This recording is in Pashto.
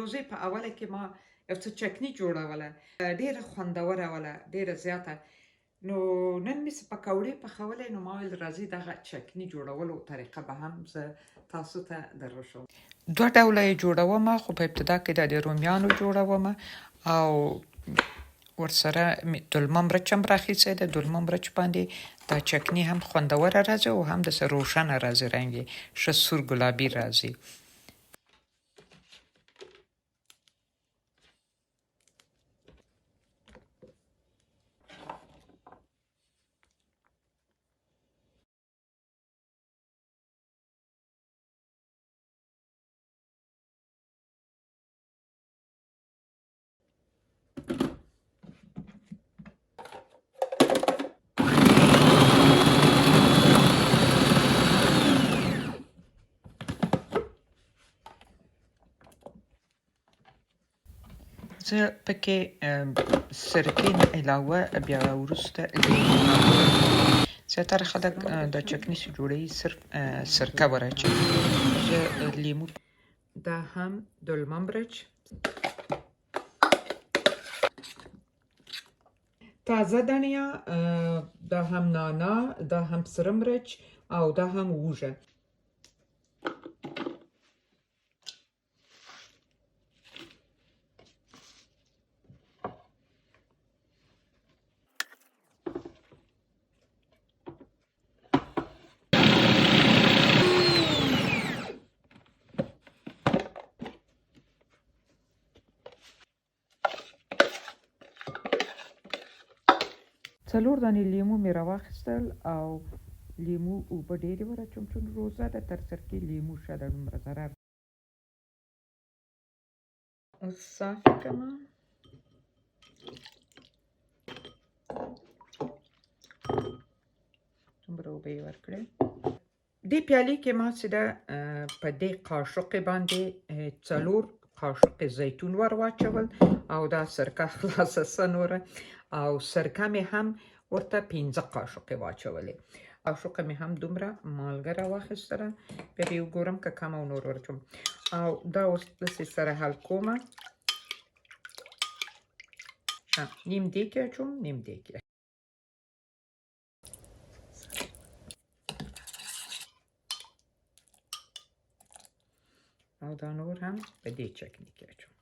روزي په اوله کې ما یو څه چکني جوړوله، ډېره خوندوره وله، ډېره زیاته. نو نن مې څه پکوړې پخولې، نو ما ویل راځي دغه چکني جوړولو طریقه به هم زه تاسو ته در وښیم. دوه ډوله یې جوړوم، خو په ابتدا کې د رومیانو جوړوم او ورسره دلمه مرچ هم راخیستی دی. دلمه مرچ باندې دا چکني هم خوندوره راځي او هم داسې روښانه راځي، رنګ یې ښه سور ګلابي راځي. زه پکې سرکې نه علاوه بیا وروسته زیاتره خلک د چکني چې جوړوي صرف سرکه ورچوي. زه لیمو، دا هم دلمه مرچ، تازه دڼیا، دا هم نانا، دا هم سره مرچ او دا هم ووږه. څلور دانې لیمو مې راواخیستل او لیمو اوبه ډېرې ورچوم، چون روزه ده، تر سرکې لیمو ښه ده، دومره ضرر. اوس صافې کړمه. دومره اوبه یې ورکړې. دې پیالې کې ما چې ده په دې قاشقې باندې 4 قاشقې زیتون ور واچول او دا سرکه خلاصه څه نوره، او سرکه مې هم ورته 15 قاشقې واچولې. قاشقه مې هم دومره مالګه راواخیستله. بیا به یې وګورم که کم او نور ورچوم. او دا اوس داسې سره حل کومه. نیم دیګ یې اچوم، نیم دیګ یې. او دا نور هم په دې چکني کې اچوم.